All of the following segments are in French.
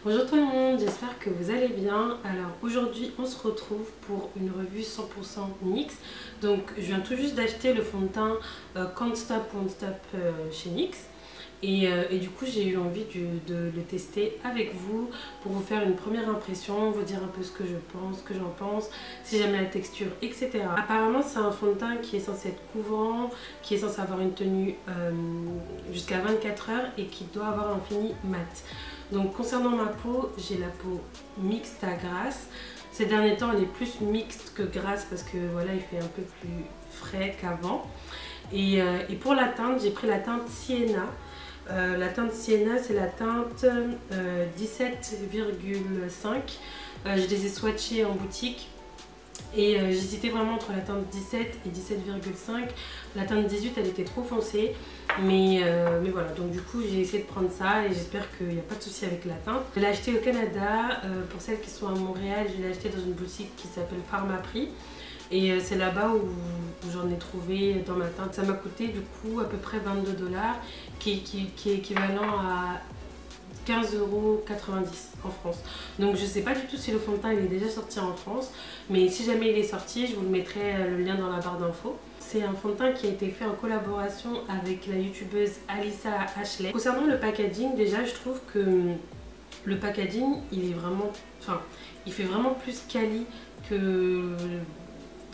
Bonjour tout le monde, j'espère que vous allez bien. Alors aujourd'hui on se retrouve pour une revue 100% NYX. Donc je viens tout juste d'acheter le fond de teint Can't Stop Won't Stop chez NYX. Et du coup j'ai eu envie de le tester avec vous pour vous faire une première impression, vous dire un peu ce que je pense, ce que j'en pense, si j'aime la texture, etc. Apparemment c'est un fond de teint qui est censé être couvrant, qui est censé avoir une tenue jusqu'à 24 heures et qui doit avoir un fini mat. Donc concernant ma peau, j'ai la peau mixte à grasse. Ces derniers temps elle est plus mixte que grasse parce que voilà, il fait un peu plus frais qu'avant. Et pour la teinte, j'ai pris la teinte Sienna. La teinte Sienna, c'est la teinte 17,5. Je les ai swatchées en boutique. Et j'hésitais vraiment entre la teinte 17 et 17,5. La teinte 18 elle était trop foncée. Mais voilà, donc du coup j'ai essayé de prendre ça et j'espère qu'il n'y a pas de souci avec la teinte. Je l'ai acheté au Canada. Pour celles qui sont à Montréal, je l'ai acheté dans une boutique qui s'appelle Pharmaprix. Et c'est là-bas où j'en ai trouvé dans ma teinte. Ça m'a coûté du coup à peu près 22 $, qui est équivalent à 15,90 € en France. Donc je sais pas du tout si le fond de teint il est déjà sorti en France, mais si jamais il est sorti, je vous le mettrai le lien dans la barre d'infos. C'est un fond de teint qui a été fait en collaboration avec la youtubeuse Alyssa Ashley. Concernant le packaging, déjà je trouve que le packaging il est vraiment, il fait vraiment plus quali que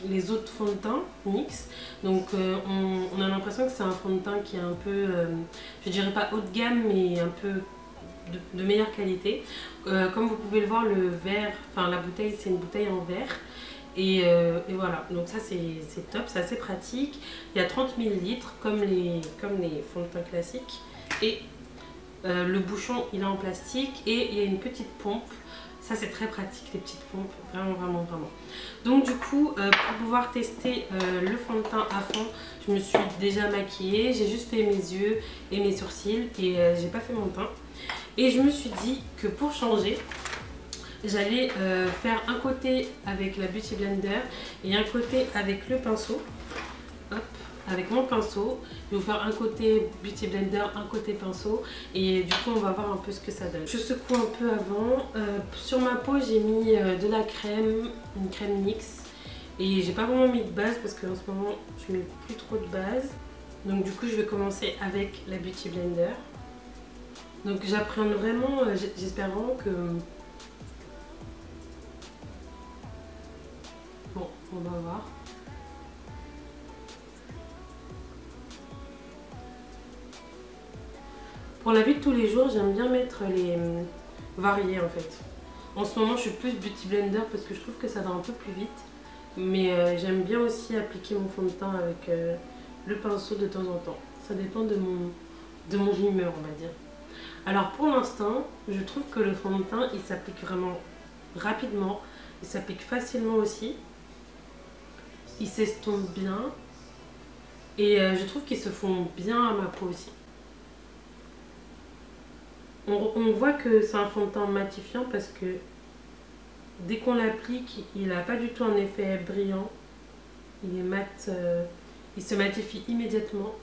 les autres fonds de teint NYX. Donc on a l'impression que c'est un fond de teint qui est un peu, je dirais pas haut de gamme, mais un peu de meilleure qualité. Comme vous pouvez le voir, le verre, la bouteille c'est une bouteille en verre. Et voilà, donc ça c'est top, c'est assez pratique. Il y a 30 ml comme les fonds de teint classiques. Et le bouchon il est en plastique et il y a une petite pompe. Ça c'est très pratique, les petites pompes, vraiment. Donc du coup, pour pouvoir tester le fond de teint à fond, je me suis déjà maquillée. J'ai juste fait mes yeux et mes sourcils et j'ai pas fait mon teint. Et je me suis dit que pour changer, j'allais faire un côté avec la Beauty Blender et un côté avec le pinceau. Hop, avec mon pinceau. Je vais vous faire un côté Beauty Blender, un côté pinceau. Et du coup, on va voir un peu ce que ça donne. Je secoue un peu avant. Sur ma peau, j'ai mis de la crème, une crème NYX. Et j'ai pas vraiment mis de base parce qu'en ce moment, je mets plus trop de base. Donc du coup, je vais commencer avec la Beauty Blender. Donc j'appréhende vraiment, j'espère vraiment que... Bon, on va voir. Pour la vie de tous les jours, j'aime bien mettre les variés en fait. En ce moment, je suis plus Beauty Blender parce que je trouve que ça va un peu plus vite. Mais j'aime bien aussi appliquer mon fond de teint avec le pinceau de temps en temps. Ça dépend de mon humeur, on va dire. Alors pour l'instant, je trouve que le fond de teint, il s'applique vraiment rapidement. Il s'applique facilement aussi. Il s'estompe bien. Et je trouve qu'ils se font bien à ma peau aussi. On voit que c'est un fond de teint matifiant parce que dès qu'on l'applique, il n'a pas du tout un effet brillant. Il est mat, il se matifie immédiatement.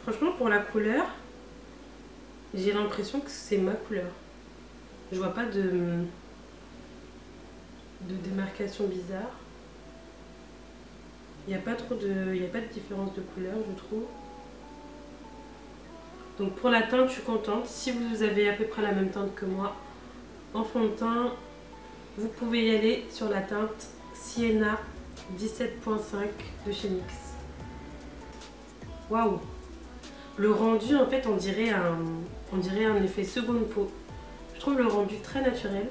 Franchement, pour la couleur, j'ai l'impression que c'est ma couleur. Je vois pas de démarcation bizarre. Il n'y a pas de différence de couleur, je trouve. Donc pour la teinte, je suis contente. Si vous avez à peu près la même teinte que moi en fond de teint, vous pouvez y aller sur la teinte Sienna 17.5 de chez NYX. Waouh! Le rendu, en fait, on dirait un effet seconde peau. Je trouve le rendu très naturel.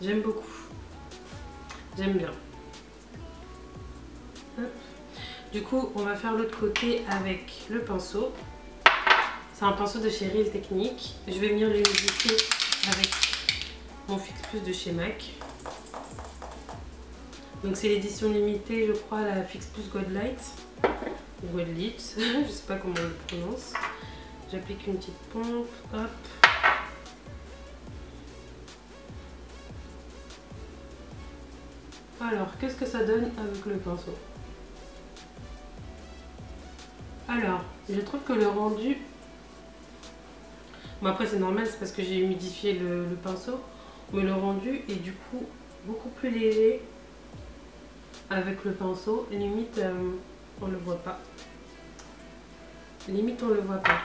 J'aime beaucoup. J'aime bien. Hop. Du coup, on va faire l'autre côté avec le pinceau. C'est un pinceau de chez Real Technique. Je vais venir l'humidifier avec mon Fix Plus de chez MAC. Donc c'est l'édition limitée, je crois, la Fix Plus Gold Light. Gold Lips, je sais pas comment on le prononce. J'applique une petite pompe, hop. Alors, qu'est-ce que ça donne avec le pinceau? Alors, je trouve que le rendu Bon après c'est normal, c'est parce que j'ai humidifié le pinceau, mais le rendu est du coup beaucoup plus léger avec le pinceau. Limite on le voit pas. Limite on le voit pas.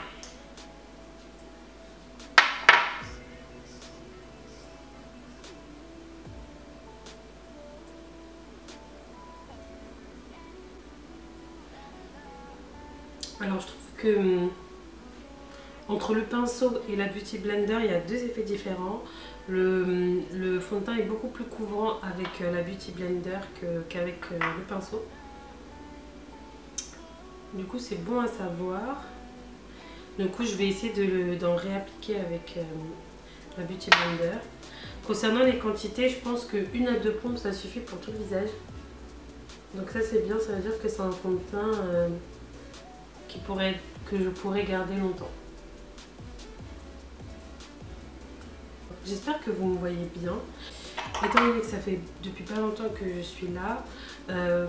Alors je trouve que entre le pinceau et la Beauty Blender, il y a deux effets différents. Le fond de teint est beaucoup plus couvrant avec la Beauty Blender qu'avec le pinceau. Du coup c'est bon à savoir. Du coup je vais essayer d'en réappliquer avec la Beauty Blender. Concernant les quantités, je pense que 1 à 2 pompes ça suffit pour tout le visage. Donc ça c'est bien, ça veut dire que c'est un fond de teint que je pourrais garder longtemps. J'espère que vous me voyez bien. Étant donné que ça fait depuis pas longtemps que je suis là,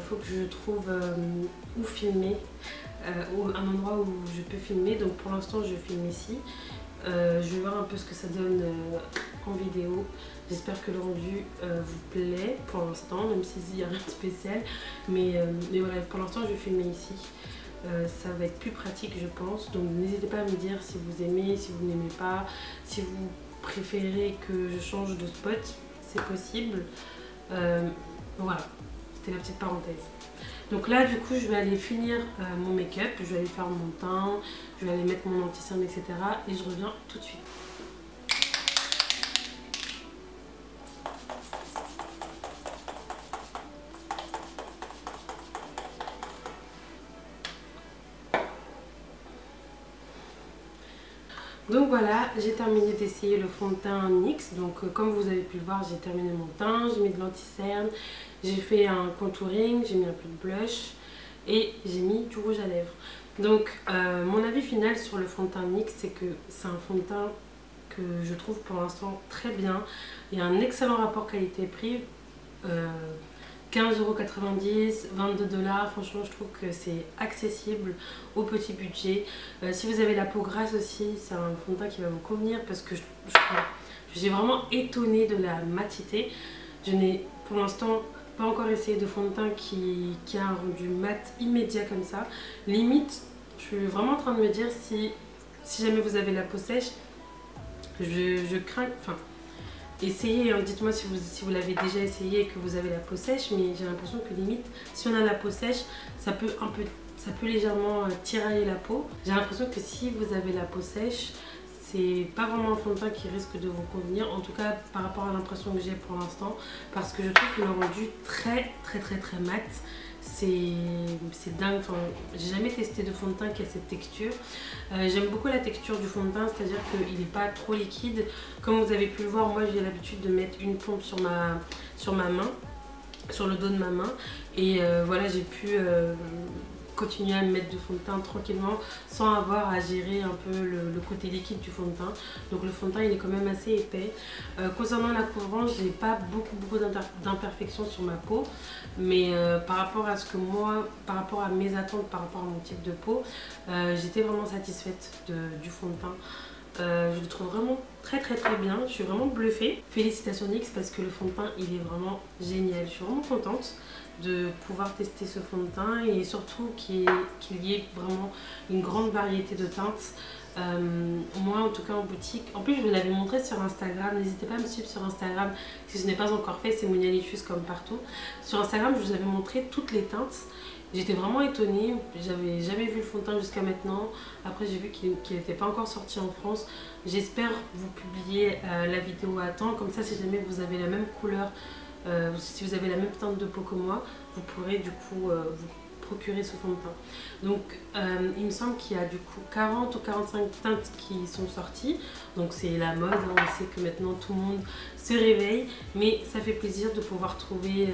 faut que je trouve où filmer, un endroit où je peux filmer. Donc pour l'instant je filme ici. Je vais voir un peu ce que ça donne en vidéo. J'espère que le rendu vous plaît pour l'instant, même s'il n'y a rien de spécial. Mais voilà, pour l'instant je vais filmer ici. Ça va être plus pratique je pense. Donc n'hésitez pas à me dire si vous aimez, si vous n'aimez pas, si vous préférez que je change de spot, c'est possible. Voilà, c'était la petite parenthèse. Donc là du coup je vais aller finir mon make-up, je vais aller faire mon teint, je vais aller mettre mon anti-cerne etc. Et je reviens tout de suite. Donc voilà, j'ai terminé d'essayer le fond de teint NYX. Donc comme vous avez pu le voir, j'ai terminé mon teint, j'ai mis de l'anti-cerne, j'ai fait un contouring, j'ai mis un peu de blush et j'ai mis du rouge à lèvres. Donc mon avis final sur le fond de teint NYX, c'est que c'est un fond de teint que je trouve pour l'instant très bien. Il y a un excellent rapport qualité-prix. 15,90 €, 22 $, franchement je trouve que c'est accessible au petit budget. Si vous avez la peau grasse aussi, c'est un fond de teint qui va vous convenir parce que je suis vraiment étonnée de la matité. Je n'ai pour l'instant pas encore essayé de fond de teint qui a un rendu mat immédiat comme ça. Limite, je suis vraiment en train de me dire si jamais vous avez la peau sèche, je crains, enfin... Essayez, hein, dites-moi si vous l'avez déjà essayé et que vous avez la peau sèche, mais j'ai l'impression que limite, si on a la peau sèche, ça peut légèrement tirailler la peau. J'ai l'impression que si vous avez la peau sèche, c'est pas vraiment un fond de teint qui risque de vous convenir, en tout cas par rapport à l'impression que j'ai pour l'instant, parce que je trouve que le rendu très mat. C'est dingue, enfin, j'ai jamais testé de fond de teint qui a cette texture. J'aime beaucoup la texture du fond de teint, c'est à dire qu'il n'est pas trop liquide. Comme vous avez pu le voir, moi j'ai l'habitude de mettre une pompe sur ma main, sur le dos de ma main, et voilà, j'ai pu continuer à me mettre du fond de teint tranquillement sans avoir à gérer un peu le côté liquide du fond de teint. Donc le fond de teint il est quand même assez épais. Concernant la couvrance, j'ai pas beaucoup d'imperfections sur ma peau, mais par rapport à par rapport à mes attentes, par rapport à mon type de peau, j'étais vraiment satisfaite du fond de teint. Je le trouve vraiment très bien, je suis vraiment bluffée. Félicitations NYX parce que le fond de teint il est vraiment génial, je suis vraiment contente de pouvoir tester ce fond de teint et surtout qu'il y ait vraiment une grande variété de teintes. Moi en tout cas en boutique, en plus je vous l'avais montré sur Instagram, n'hésitez pas à me suivre sur Instagram si ce n'est pas encore fait, c'est Monialicious comme partout. Sur Instagram je vous avais montré toutes les teintes. J'étais vraiment étonnée, j'avais jamais vu le fond de teint jusqu'à maintenant. Après j'ai vu qu'il n'était pas encore sorti en France. J'espère vous publier la vidéo à temps, comme ça si jamais vous avez la même couleur, si vous avez la même teinte de peau que moi, vous pourrez du coup vous procurer ce fond de teint. Donc il me semble qu'il y a du coup 40 ou 45 teintes qui sont sorties. Donc c'est la mode, hein. On sait que maintenant tout le monde se réveille, mais ça fait plaisir de pouvoir trouver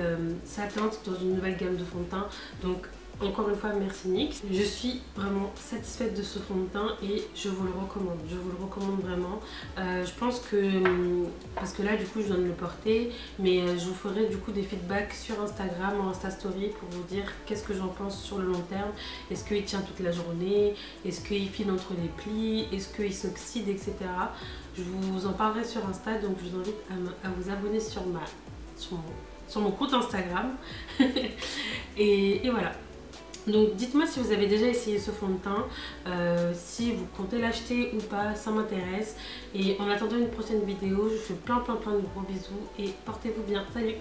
sa teinte dans une nouvelle gamme de fond de teint. Donc encore une fois merci NYX. Je suis vraiment satisfaite de ce fond de teint et je vous le recommande. Je vous le recommande vraiment. Je pense que, parce que là du coup je viens de le porter, mais je vous ferai du coup des feedbacks sur Instagram, en Insta Story pour vous dire qu'est-ce que j'en pense sur le long terme. Est-ce qu'il tient toute la journée? Est-ce qu'il file entre les plis? Est-ce qu'il s'oxyde, etc. Je vous en parlerai sur Insta, donc je vous invite à vous abonner sur mon compte Instagram. et voilà. Donc dites-moi si vous avez déjà essayé ce fond de teint, si vous comptez l'acheter ou pas, ça m'intéresse. Et en attendant une prochaine vidéo, je vous fais plein de gros bisous et portez-vous bien. Salut!